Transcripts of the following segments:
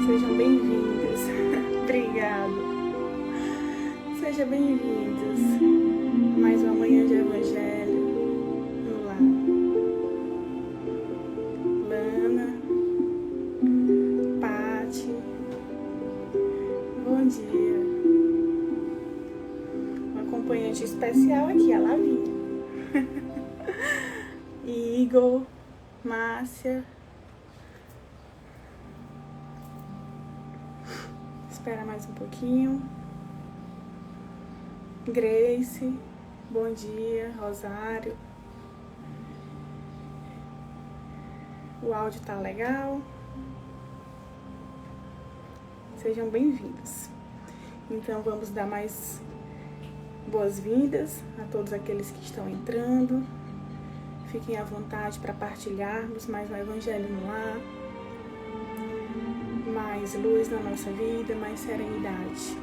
Sejam bem-vindos. Obrigado. Sejam bem-vindos a mais uma manhã de Evangelho. Vamos lá. Lana, Pati, bom dia. Um acompanhante especial aqui, a Lavinha. Igor, Márcia. Espera mais um pouquinho. Grace, bom dia. Rosário. O áudio tá legal? Sejam bem-vindos. Então vamos dar mais boas-vindas a todos aqueles que estão entrando. Fiquem à vontade para partilharmos mais um Evangelho no ar. Mais luz na nossa vida, mais serenidade.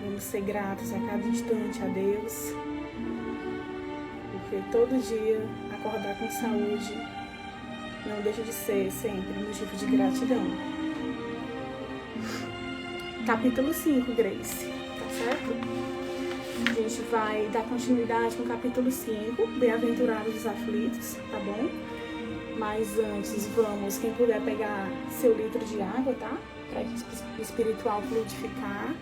Vamos ser gratos a cada instante a Deus, porque todo dia acordar com saúde não deixa de ser sempre motivo de gratidão. Capítulo 5, Grace, tá certo? A gente vai dar continuidade no capítulo 5, Bem-aventurados os aflitos, tá bom? Mas antes, vamos, quem puder pegar seu litro de água, tá? Para o espiritual fluidificar.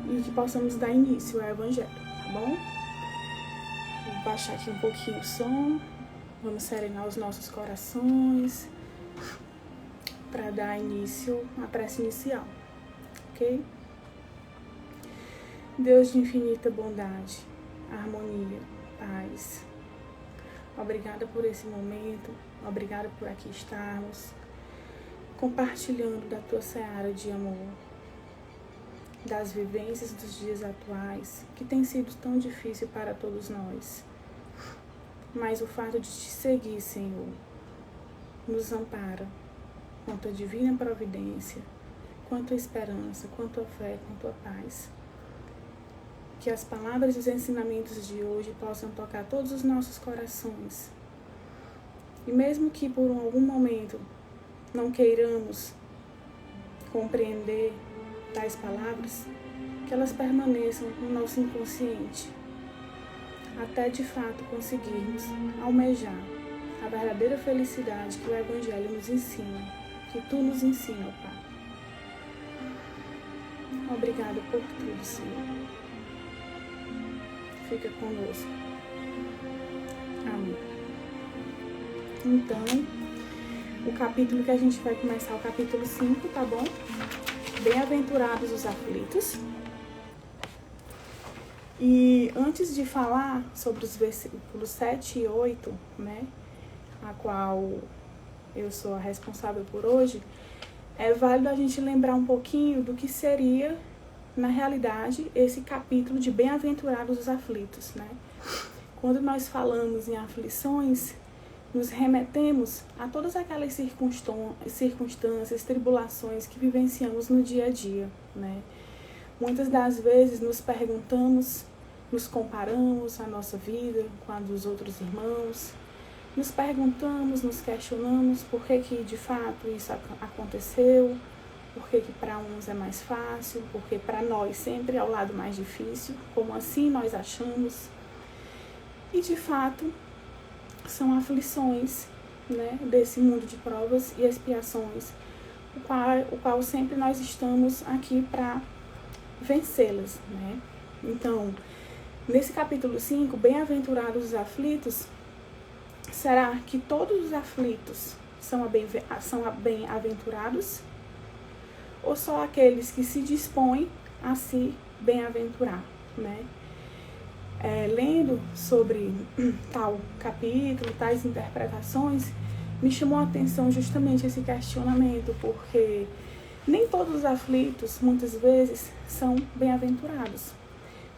E que possamos dar início ao Evangelho, tá bom? Vou baixar aqui um pouquinho o som. Vamos serenar os nossos corações para dar início à prece inicial, ok? Deus de infinita bondade, harmonia, paz. Obrigada por esse momento, obrigada por aqui estarmos, compartilhando da tua seara de amor, das vivências dos dias atuais, que tem sido tão difícil para todos nós. Mas o fato de te seguir, Senhor, nos ampara com tua divina providência, com a tua esperança, com a tua fé, com a tua paz. Que as palavras e os ensinamentos de hoje possam tocar todos os nossos corações. E mesmo que por algum momento não queiramos compreender tais palavras, que elas permaneçam no nosso inconsciente, até de fato conseguirmos almejar a verdadeira felicidade que o Evangelho nos ensina, que tu nos ensina, Pai. Obrigada por tudo, Senhor. Fica conosco. Amém. Então, o capítulo que a gente vai começar, o capítulo 5, tá bom? Bem-aventurados os aflitos. E antes de falar sobre os versículos 7 e 8, né, a qual eu sou a responsável por hoje, é válido a gente lembrar um pouquinho do que seria, na realidade, esse capítulo de Bem-aventurados os aflitos, né? Quando nós falamos em aflições, nos remetemos a todas aquelas circunstâncias, tribulações que vivenciamos no dia a dia, né? Muitas das vezes nos perguntamos, nos comparamos a nossa vida com a dos outros irmãos, nos perguntamos, nos questionamos por que de fato isso aconteceu, por que para uns é mais fácil, porque para nós sempre é o lado mais difícil, como assim nós achamos. E de fato são aflições, né, desse mundo de provas e expiações, o qual sempre nós estamos aqui para vencê-las, né? Então, nesse capítulo 5, Bem-aventurados os aflitos, será que todos os aflitos são bem-aventurados? Ou só aqueles que se dispõem a se bem-aventurar, né? Lendo sobre tal capítulo, tais interpretações, me chamou a atenção justamente esse questionamento, porque nem todos os aflitos, muitas vezes, são bem-aventurados,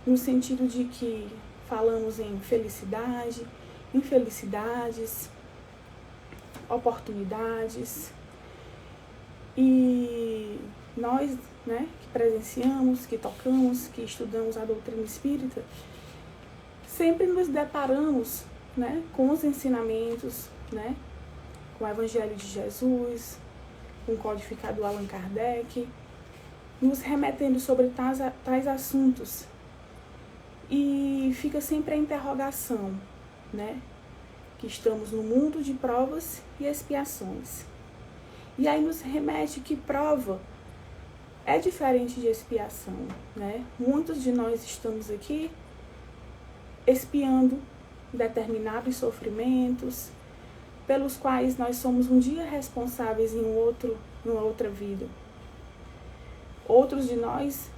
no sentido de que falamos em felicidade, infelicidades, oportunidades, e nós, né, que presenciamos, que tocamos, que estudamos a doutrina espírita, sempre nos deparamos, né, com os ensinamentos, né, com o Evangelho de Jesus, com o codificador Allan Kardec, nos remetendo sobre tais assuntos. E fica sempre a interrogação, né? Que estamos no mundo de provas e expiações. E aí nos remete que prova é diferente de expiação, né? Muitos de nós estamos aqui expiando determinados sofrimentos pelos quais nós somos um dia responsáveis em uma outra vida. Outros de nós,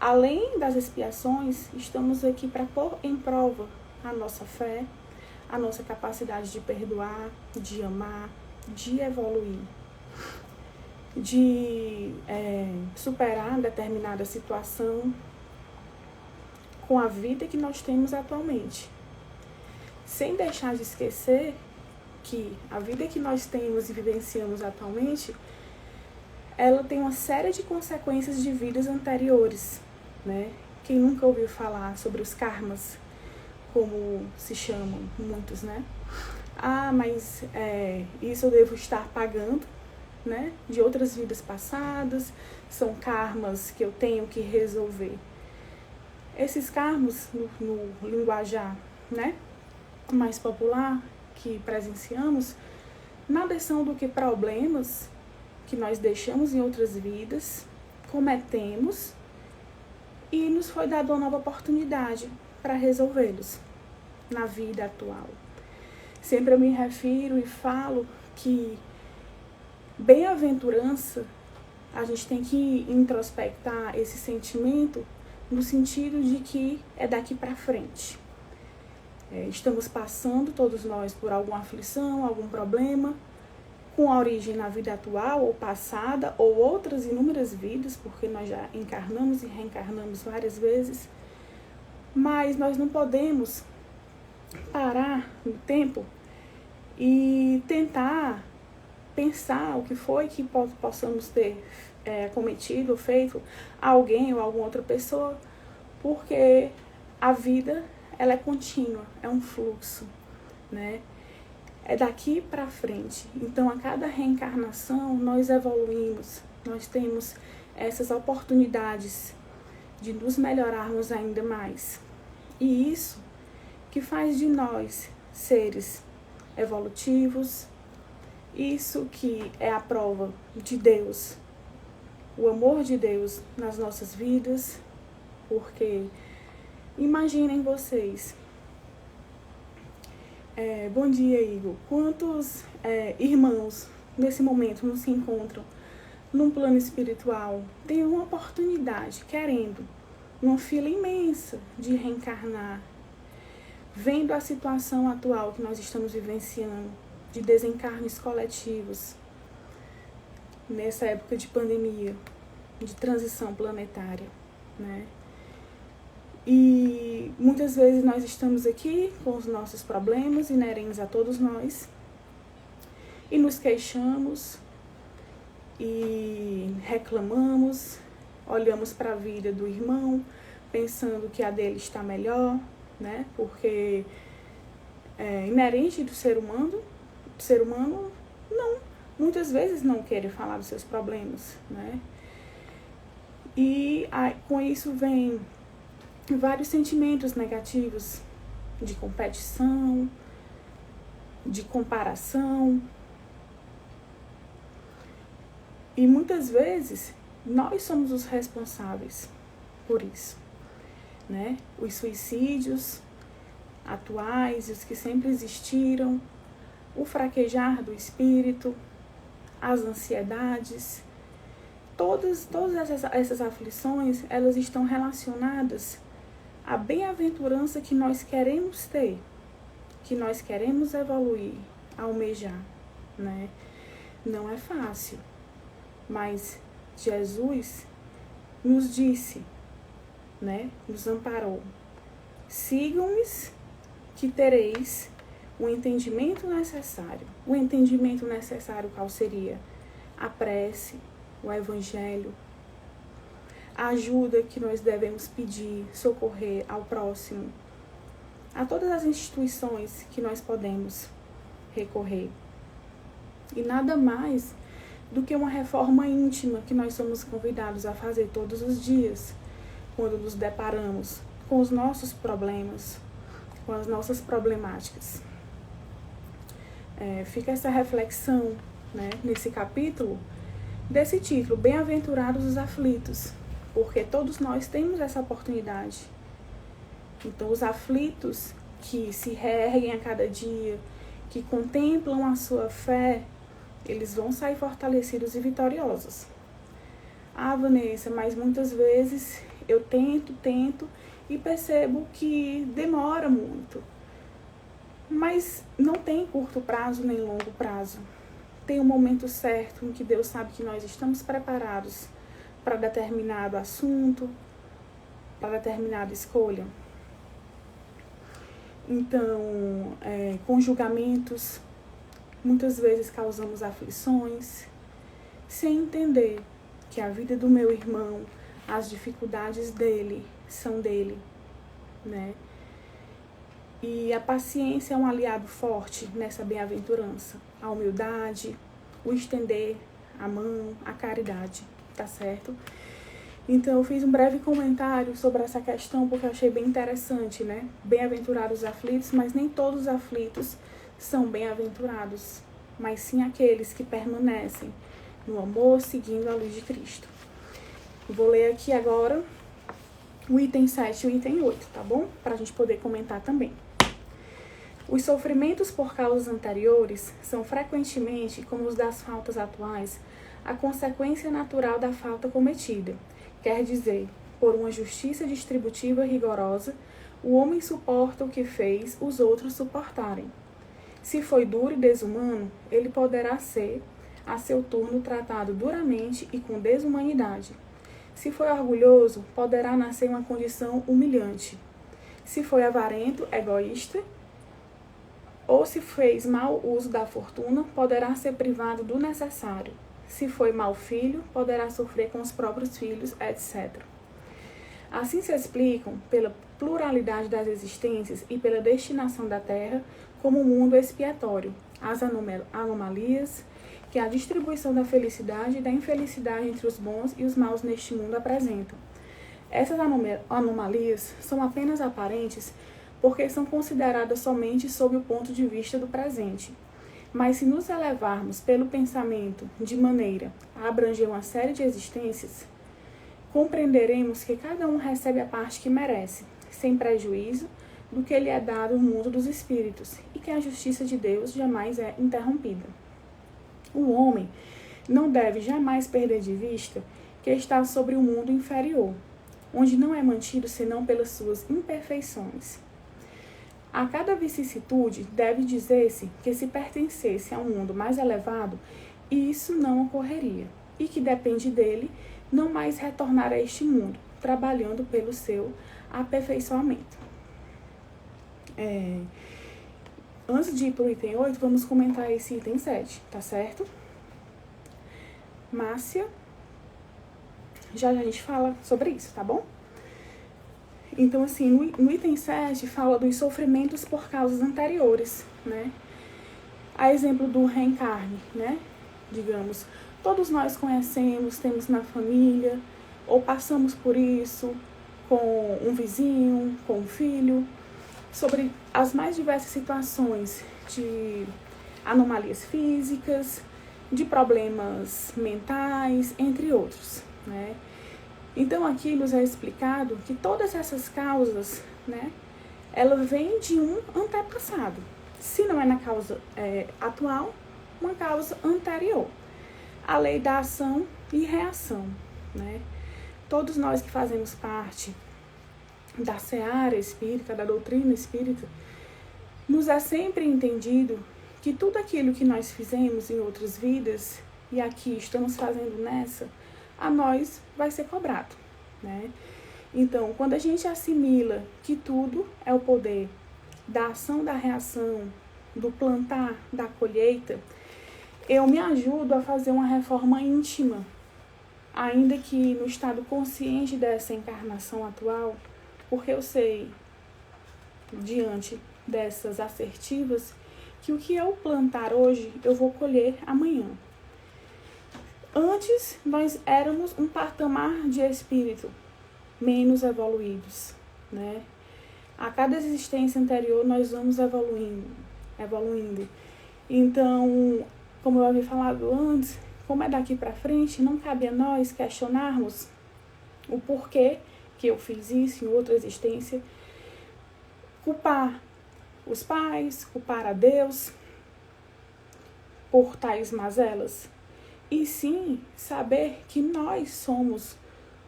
além das expiações, estamos aqui para pôr em prova a nossa fé, a nossa capacidade de perdoar, de amar, de evoluir, de superar determinada situação com a vida que nós temos atualmente. Sem deixar de esquecer que a vida que nós temos e vivenciamos atualmente, ela tem uma série de consequências de vidas anteriores, né? Quem nunca ouviu falar sobre os karmas, como se chamam muitos, né? Ah, mas isso eu devo estar pagando, né? De outras vidas passadas, são karmas que eu tenho que resolver. Esses karmas, no linguajar, né, mais popular que presenciamos, nada são do que problemas que nós deixamos em outras vidas, cometemos e nos foi dada uma nova oportunidade para resolvê-los na vida atual. Sempre eu me refiro e falo que bem-aventurança, a gente tem que introspectar esse sentimento no sentido de que é daqui para frente. Estamos passando, todos nós, por alguma aflição, algum problema, com a origem na vida atual ou passada, ou outras inúmeras vidas, porque nós já encarnamos e reencarnamos várias vezes, mas nós não podemos parar no tempo e tentar pensar o que foi que possamos ter cometido ou feito a alguém ou alguma outra pessoa, porque a vida ela é contínua, é um fluxo, né? É daqui para frente. Então, a cada reencarnação, nós evoluímos, nós temos essas oportunidades de nos melhorarmos ainda mais. E isso que faz de nós seres evolutivos, isso que é a prova de Deus, o amor de Deus nas nossas vidas, porque imaginem vocês, bom dia, Igor, quantos irmãos nesse momento não se encontram num plano espiritual, têm uma oportunidade, querendo, uma fila imensa de reencarnar, vendo a situação atual que nós estamos vivenciando, de desencarnes coletivos, nessa época de pandemia, de transição planetária, né? E muitas vezes nós estamos aqui com os nossos problemas inerentes a todos nós e nos queixamos e reclamamos, olhamos para a vida do irmão pensando que a dele está melhor, né? Porque é inerente do ser humano muitas vezes não quer falar dos seus problemas, né? E com isso vem vários sentimentos negativos de competição, de comparação. E muitas vezes nós somos os responsáveis por isso, né? Os suicídios atuais, os que sempre existiram, o fraquejar do espírito, as ansiedades, todas essas aflições, elas estão relacionadas à bem-aventurança que nós queremos ter, que nós queremos evoluir, almejar, né? Não é fácil, mas Jesus nos disse, né? Nos amparou. Sigam-me que tereis o entendimento necessário. O entendimento necessário qual seria? A prece, o Evangelho, a ajuda que nós devemos pedir, socorrer ao próximo, a todas as instituições que nós podemos recorrer. e nada mais do que uma reforma íntima que nós somos convidados a fazer todos os dias, quando nos deparamos com os nossos problemas, com as nossas problemáticas. Fica essa reflexão, né, nesse capítulo, desse título, Bem-aventurados os aflitos, porque todos nós temos essa oportunidade. Então, os aflitos que se reerguem a cada dia, que contemplam a sua fé, eles vão sair fortalecidos e vitoriosos. Ah, Vanessa, mas muitas vezes eu tento e percebo que demora muito. Mas não tem curto prazo nem longo prazo. Tem um momento certo em que Deus sabe que nós estamos preparados para determinado assunto, para determinada escolha. Então, com julgamentos, muitas vezes causamos aflições, sem entender que a vida do meu irmão, as dificuldades dele são dele, né? E a paciência é um aliado forte nessa bem-aventurança. A humildade, o estender a mão, a caridade, tá certo? Então, eu fiz um breve comentário sobre essa questão porque eu achei bem interessante, né? Bem-aventurados os aflitos, mas nem todos os aflitos são bem-aventurados, mas sim aqueles que permanecem no amor, seguindo a luz de Cristo. Vou ler aqui agora o item 7 e o item 8, tá bom? Para a gente poder comentar também. Os sofrimentos por causas anteriores são frequentemente, como os das faltas atuais, a consequência natural da falta cometida. Quer dizer, por uma justiça distributiva rigorosa, o homem suporta o que fez os outros suportarem. Se foi duro e desumano, ele poderá ser, a seu turno, tratado duramente e com desumanidade. Se foi orgulhoso, poderá nascer uma condição humilhante. Se foi avarento, egoísta, ou se fez mau uso da fortuna, poderá ser privado do necessário. Se foi mau filho, poderá sofrer com os próprios filhos, etc. Assim se explicam, pela pluralidade das existências e pela destinação da Terra, como um mundo expiatório, as anomalias que a distribuição da felicidade e da infelicidade entre os bons e os maus neste mundo apresentam. Essas anomalias são apenas aparentes porque são consideradas somente sob o ponto de vista do presente. Mas se nos elevarmos pelo pensamento de maneira a abranger uma série de existências, compreenderemos que cada um recebe a parte que merece, sem prejuízo do que lhe é dado no mundo dos espíritos, e que a justiça de Deus jamais é interrompida. O homem não deve jamais perder de vista que está sobre um mundo inferior, onde não é mantido senão pelas suas imperfeições. A cada vicissitude deve dizer-se que se pertencesse a um mundo mais elevado, isso não ocorreria, e que depende dele não mais retornar a este mundo, trabalhando pelo seu aperfeiçoamento. Antes de ir para o item 8, vamos comentar esse item 7, tá certo? Márcia, já a gente fala sobre isso, tá bom? Então, assim, no item 7 fala dos sofrimentos por causas anteriores, né? A exemplo do reencarne, né? Digamos, todos nós conhecemos, temos na família, ou passamos por isso com um vizinho, com um filho, sobre as mais diversas situações de anomalias físicas, de problemas mentais, entre outros, né? Então, aqui nos é explicado que todas essas causas, né, ela vem de um antepassado. Se não é na causa atual, uma causa anterior. A lei da ação e reação, né? Todos nós que fazemos parte da seara espírita, da doutrina espírita, nos é sempre entendido que tudo aquilo que nós fizemos em outras vidas, e aqui estamos fazendo nessa, a nós vai ser cobrado, né? Então, quando a gente assimila que tudo é o poder da ação, da reação, do plantar, da colheita, eu me ajudo a fazer uma reforma íntima, ainda que no estado consciente dessa encarnação atual, porque eu sei, diante dessas assertivas, que o que eu plantar hoje, eu vou colher amanhã. Antes, nós éramos um patamar de espírito menos evoluídos, né? A cada existência anterior, nós vamos evoluindo. Então, como eu havia falado antes, como é daqui para frente, não cabe a nós questionarmos o porquê que eu fiz isso em outra existência, culpar os pais, culpar a Deus por tais mazelas, e sim saber que nós somos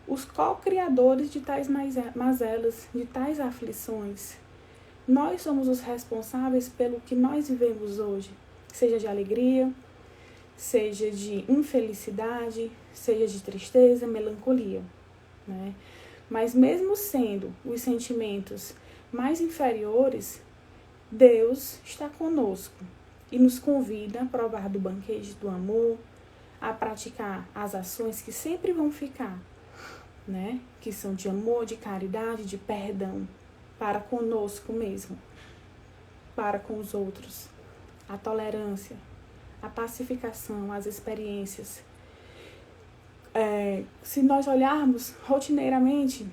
os co-criadores de tais mazelas, de tais aflições. Nós somos os responsáveis pelo que nós vivemos hoje, seja de alegria, seja de infelicidade, seja de tristeza, melancolia, né? Mas mesmo sendo os sentimentos mais inferiores, Deus está conosco e nos convida a provar do banquete do amor, a praticar as ações que sempre vão ficar, né? Que são de amor, de caridade, de perdão, para conosco mesmo, para com os outros, a tolerância, a pacificação, as experiências. Se nós olharmos rotineiramente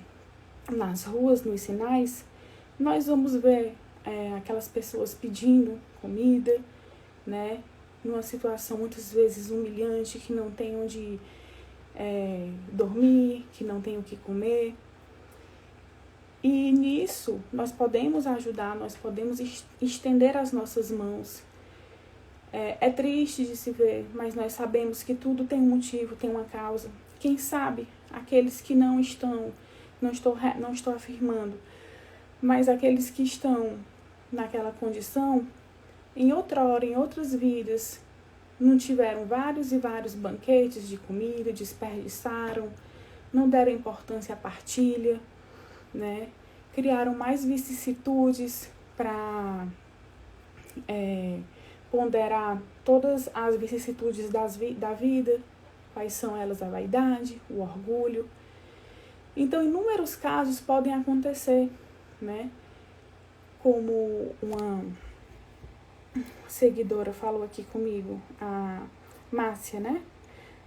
nas ruas, nos sinais, nós vamos ver aquelas pessoas pedindo comida, né? Numa situação muitas vezes humilhante, que não tem onde dormir, que não tem o que comer. E nisso nós podemos ajudar, nós podemos estender as nossas mãos. É triste de se ver, mas nós sabemos que tudo tem um motivo, tem uma causa. Quem sabe aqueles que não estou afirmando, mas aqueles que estão naquela condição, em outra hora, em outras vidas, não tiveram vários e vários banquetes de comida, desperdiçaram, não deram importância à partilha, né? Criaram mais vicissitudes para ponderar todas as vicissitudes da vida, quais são elas: a vaidade, o orgulho. Então, inúmeros casos podem acontecer, né? Como uma seguidora falou aqui comigo, a Márcia, né?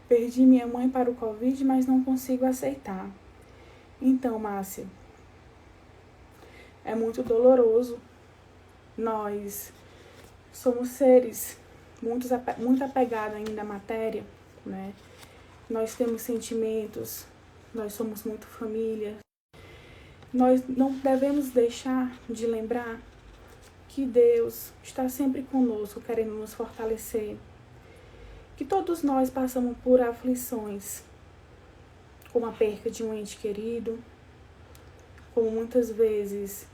Perdi minha mãe para o Covid, mas não consigo aceitar. Então, Márcia, é muito doloroso. Nós somos seres muito apegados ainda à matéria, né? Nós temos sentimentos, nós somos muito família. Nós não devemos deixar de lembrar que Deus está sempre conosco, querendo nos fortalecer. Que todos nós passamos por aflições, como a perca de um ente querido, como muitas vezes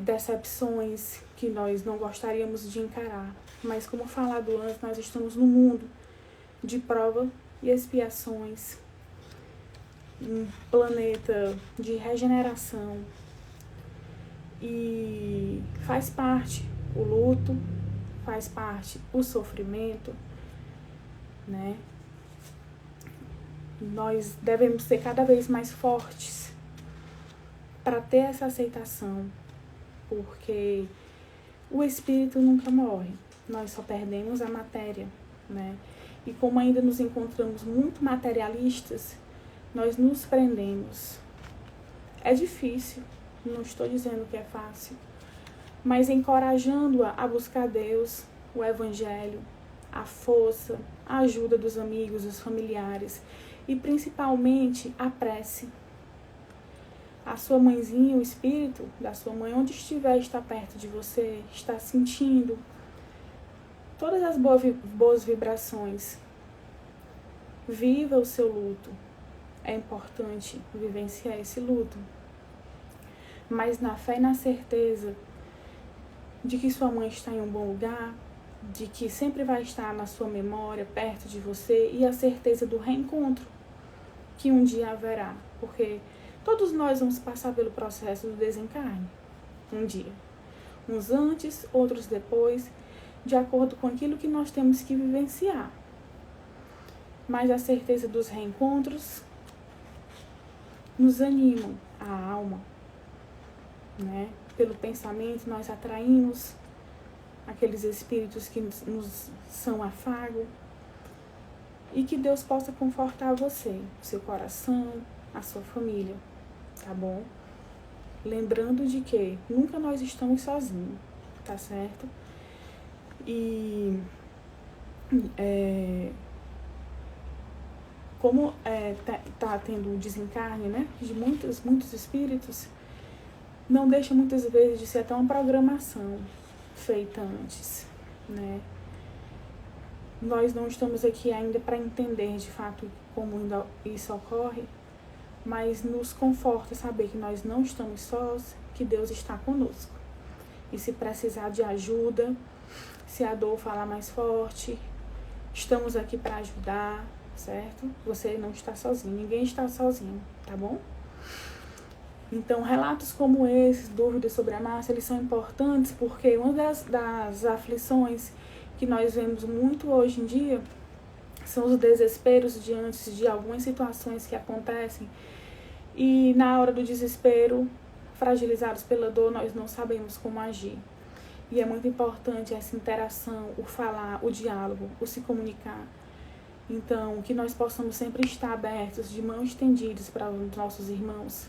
decepções que nós não gostaríamos de encarar. Mas, como falado antes, nós estamos num mundo de prova e expiações, um planeta de regeneração, e faz parte o luto, faz parte o sofrimento, né? Nós devemos ser cada vez mais fortes para ter essa aceitação, porque o espírito nunca morre, nós só perdemos a matéria, né? E como ainda nos encontramos muito materialistas, nós nos prendemos. É difícil, não estou dizendo que é fácil, mas encorajando-a a buscar Deus, o Evangelho, a força, a ajuda dos amigos, dos familiares e principalmente a prece. A sua mãezinha, o espírito da sua mãe, onde estiver, está perto de você, está sentindo todas as boas vibrações. Viva o seu luto. É importante vivenciar esse luto, mas na fé e na certeza de que sua mãe está em um bom lugar, de que sempre vai estar na sua memória, perto de você, e a certeza do reencontro que um dia haverá, porque todos nós vamos passar pelo processo do desencarne, um dia. Uns antes, outros depois, de acordo com aquilo que nós temos que vivenciar. Mas a certeza dos reencontros nos animam a alma, né? Pelo pensamento nós atraímos aqueles espíritos que nos são afago, e que Deus possa confortar você, seu coração, a sua família, tá bom? Lembrando de que nunca nós estamos sozinhos, tá certo? E como tá tendo um desencarne, né, de muitos espíritos, não deixa muitas vezes de ser até uma programação feita antes, né? Nós não estamos aqui ainda para entender de fato como isso ocorre, mas nos conforta saber que nós não estamos sós, que Deus está conosco. E se precisar de ajuda, se a dor falar mais forte, estamos aqui para ajudar, certo? Você não está sozinho, ninguém está sozinho, tá bom? Então, relatos como esses, dúvidas sobre a massa, eles são importantes porque uma das aflições que nós vemos muito hoje em dia são os desesperos diante de algumas situações que acontecem e na hora do desespero, fragilizados pela dor, nós não sabemos como agir. E é muito importante essa interação, o falar, o diálogo, o se comunicar. Então, que nós possamos sempre estar abertos, de mãos estendidas para os nossos irmãos,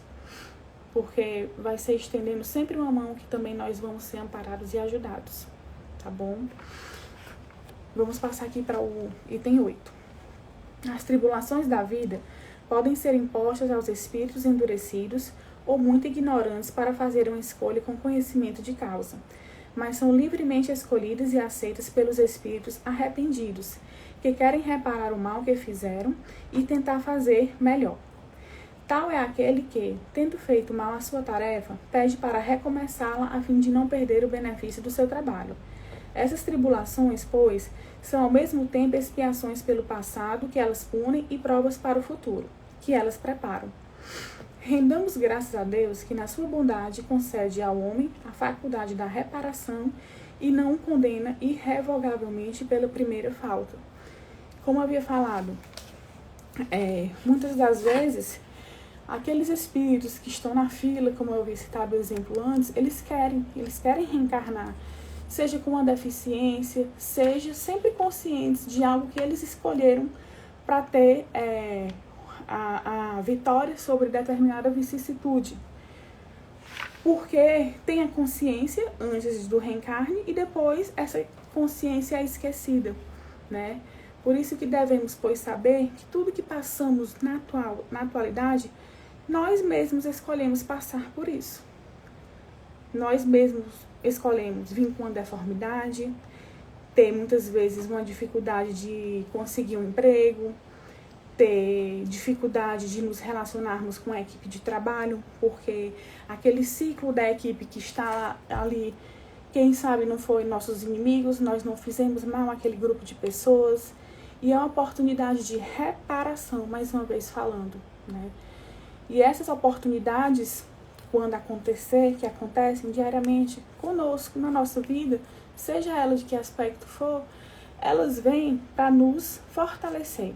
porque vai ser estendendo sempre uma mão que também nós vamos ser amparados e ajudados, tá bom? Vamos passar aqui para o item 8. As tribulações da vida podem ser impostas aos espíritos endurecidos ou muito ignorantes para fazer uma escolha com conhecimento de causa, mas são livremente escolhidas e aceitas pelos espíritos arrependidos, que querem reparar o mal que fizeram e tentar fazer melhor. Tal é aquele que, tendo feito mal a sua tarefa, pede para recomeçá-la a fim de não perder o benefício do seu trabalho. Essas tribulações, pois, são ao mesmo tempo expiações pelo passado que elas punem e provas para o futuro, que elas preparam. Rendamos graças a Deus que, na sua bondade, concede ao homem a faculdade da reparação e não o condena irrevogavelmente pela primeira falta. Como havia falado, muitas das vezes, aqueles espíritos que estão na fila, como eu havia citado o exemplo antes, eles querem reencarnar, seja com uma deficiência, seja sempre conscientes de algo que eles escolheram para ter a vitória sobre determinada vicissitude. Porque tem a consciência antes do reencarne e depois essa consciência é esquecida, né? Por isso que devemos, pois, saber que tudo que passamos na atualidade, nós mesmos escolhemos passar por isso. Nós mesmos escolhemos vir com uma deformidade, ter muitas vezes uma dificuldade de conseguir um emprego, ter dificuldade de nos relacionarmos com a equipe de trabalho, porque aquele ciclo da equipe que está ali, quem sabe não foi nossos inimigos, nós não fizemos mal àquele grupo de pessoas, e é uma oportunidade de reparação, mais uma vez falando, né? E essas oportunidades, quando acontecer, que acontecem diariamente conosco, na nossa vida, seja ela de que aspecto for, elas vêm para nos fortalecer,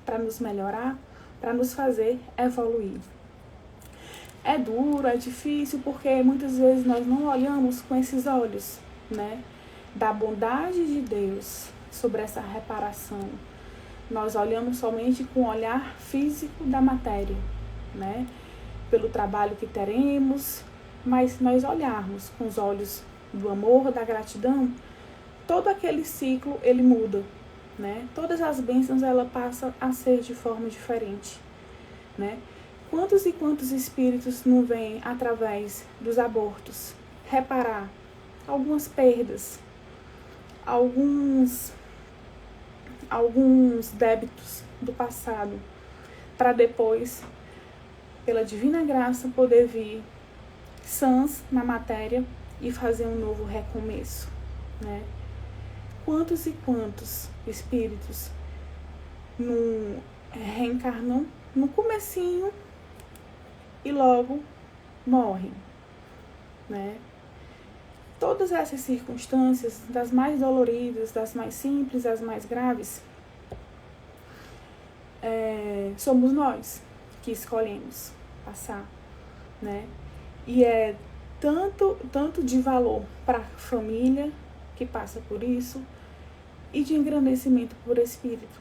para nos melhorar, para nos fazer evoluir. É duro, é difícil, porque muitas vezes nós não olhamos com esses olhos, né, da bondade de Deus sobre essa reparação. Nós olhamos somente com o olhar físico da matéria, né, pelo trabalho que teremos, mas se nós olharmos com os olhos do amor, da gratidão, todo aquele ciclo, ele muda, né? Todas as bênçãos, ela passa a ser de forma diferente, né? Quantos e quantos espíritos não vêm através dos abortos reparar algumas perdas, alguns débitos do passado, para depois, pela divina graça, poder vir sãs na matéria e fazer um novo recomeço, né? Quantos e quantos espíritos reencarnam no comecinho e logo morrem, né? Todas essas circunstâncias, das mais doloridas, das mais simples, das mais graves, somos nós que escolhemos passar, né? E é tanto de valor para a família, que passa por isso e de engrandecimento por espírito.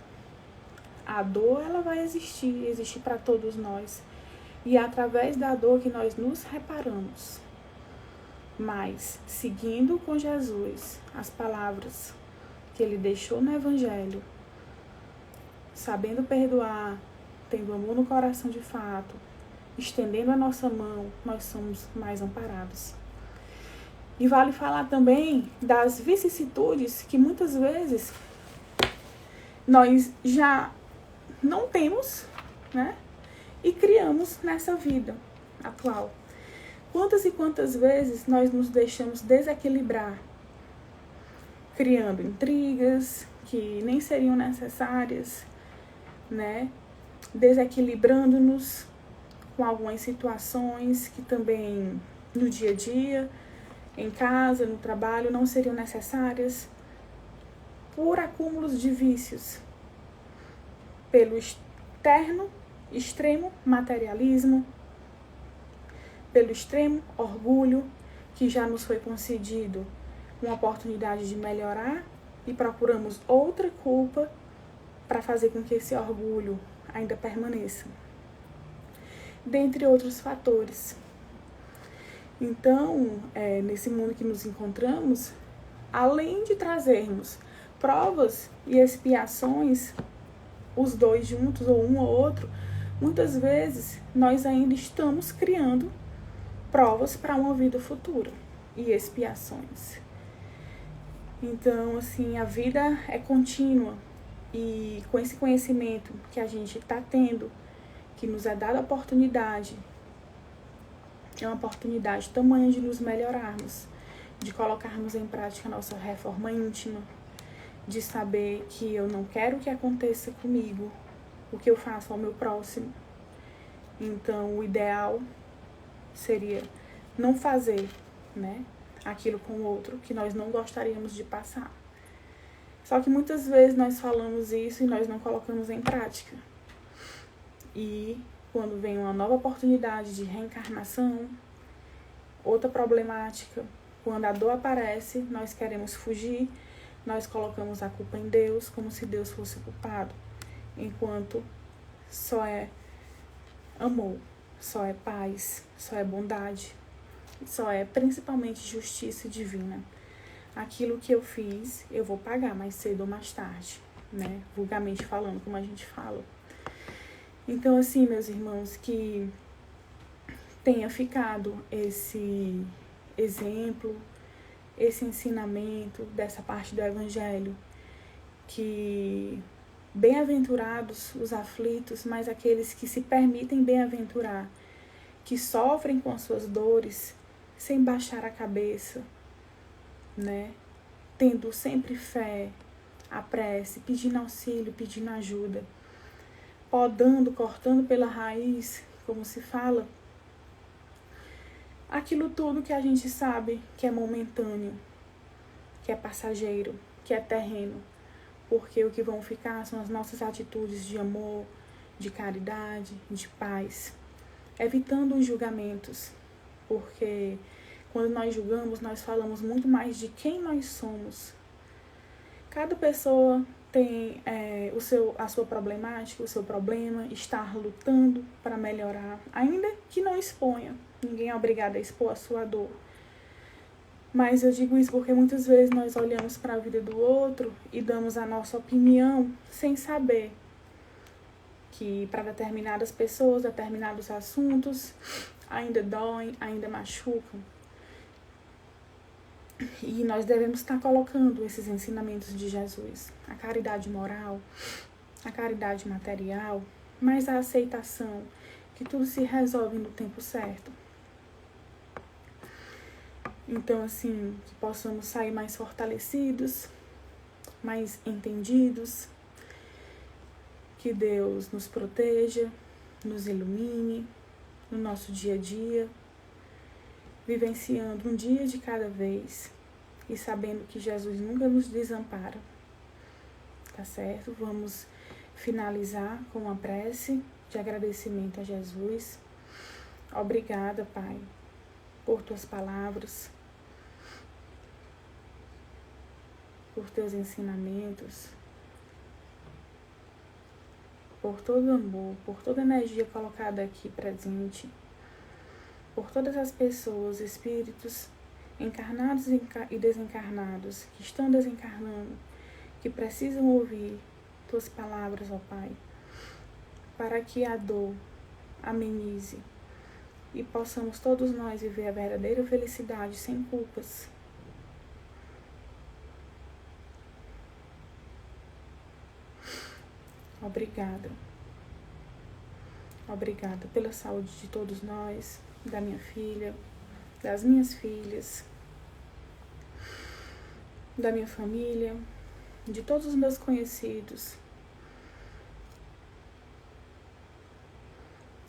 A dor, ela vai existir para todos nós. E é através da dor que nós nos reparamos. Mas, seguindo com Jesus as palavras que ele deixou no Evangelho, sabendo perdoar, tendo amor no coração de fato, estendendo a nossa mão, nós somos mais amparados. E vale falar também das vicissitudes que muitas vezes nós já não temos, né? E criamos nessa vida atual. Quantas e quantas vezes nós nos deixamos desequilibrar, criando intrigas que nem seriam necessárias, né? Desequilibrando-nos com algumas situações que também no dia a dia, em casa, no trabalho, não seriam necessárias, por acúmulos de vícios, pelo extremo materialismo, pelo extremo orgulho, que já nos foi concedido uma oportunidade de melhorar e procuramos outra culpa para fazer com que esse orgulho ainda permaneça, dentre outros fatores. Então, nesse mundo que nos encontramos, além de trazermos provas e expiações, os dois juntos ou um ou outro, muitas vezes nós ainda estamos criando provas para uma vida futura e expiações. Então, assim, a vida é contínua e com esse conhecimento que a gente está tendo, que nos é dada a oportunidade, é uma oportunidade tamanha de nos melhorarmos, de colocarmos em prática a nossa reforma íntima, de saber que eu não quero que aconteça comigo o que eu faço ao meu próximo. Então, o ideal seria não fazer, né, aquilo com o outro que nós não gostaríamos de passar. Só que muitas vezes nós falamos isso e nós não colocamos em prática. E quando vem uma nova oportunidade de reencarnação, outra problemática, quando a dor aparece, nós queremos fugir, nós colocamos a culpa em Deus, como se Deus fosse culpado, enquanto só é amor, só é paz, só é bondade, só é principalmente justiça divina. Aquilo que eu fiz, eu vou pagar mais cedo ou mais tarde, né? Vulgarmente falando, como a gente fala. Então, assim, meus irmãos, que tenha ficado esse exemplo, esse ensinamento dessa parte do Evangelho, que bem-aventurados os aflitos, mas aqueles que se permitem bem-aventurar, que sofrem com as suas dores, sem baixar a cabeça, né? Tendo sempre fé, a prece, pedindo auxílio, pedindo ajuda, podando, cortando pela raiz, como se fala, aquilo tudo que a gente sabe que é momentâneo, que é passageiro, que é terreno, porque o que vão ficar são as nossas atitudes de amor, de caridade, de paz, evitando os julgamentos, porque quando nós julgamos, nós falamos muito mais de quem nós somos. Cada pessoa tem a sua problemática, o seu problema, estar lutando para melhorar, ainda que não exponha. Ninguém é obrigado a expor a sua dor. Mas eu digo isso porque muitas vezes nós olhamos para a vida do outro e damos a nossa opinião sem saber que para determinadas pessoas, determinados assuntos, ainda doem, ainda machucam. E nós devemos estar colocando esses ensinamentos de Jesus, a caridade moral, a caridade material, mas a aceitação, que tudo se resolve no tempo certo. Então, assim, que possamos sair mais fortalecidos, mais entendidos, que Deus nos proteja, nos ilumine no nosso dia a dia, vivenciando um dia de cada vez e sabendo que Jesus nunca nos desampara, tá certo? Vamos finalizar com uma prece de agradecimento a Jesus. Obrigada, Pai, por tuas palavras. por teus ensinamentos, por todo amor, por toda energia colocada aqui presente, por todas as pessoas, espíritos encarnados e desencarnados, que estão desencarnando, que precisam ouvir tuas palavras, ó Pai, para que a dor amenize e possamos todos nós viver a verdadeira felicidade sem culpas. Obrigada. Obrigada pela saúde de todos nós, da minha filha, das minhas filhas, da minha família, de todos os meus conhecidos,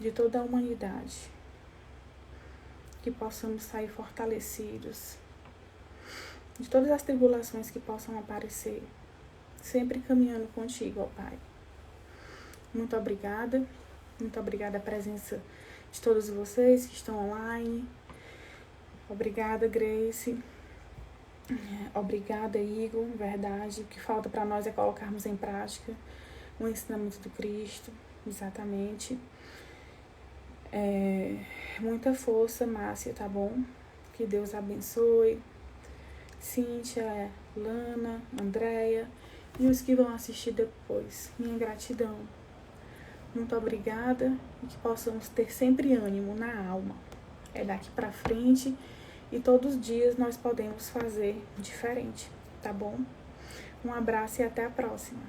de toda a humanidade. Que possamos sair fortalecidos de todas as tribulações que possam aparecer, sempre caminhando contigo, ó Pai. Muito obrigada a presença de todos vocês que estão online. Obrigada, Grace. Obrigada, Igor. Verdade, o que falta para nós é colocarmos em prática o ensinamento do Cristo, exatamente. Muita força, Márcia, tá bom? Que Deus abençoe. Cíntia, Lana, Andréia e os que vão assistir depois. Minha gratidão. Muito obrigada e que possamos ter sempre ânimo na alma. É daqui pra frente e todos os dias nós podemos fazer diferente, tá bom? Um abraço e até a próxima.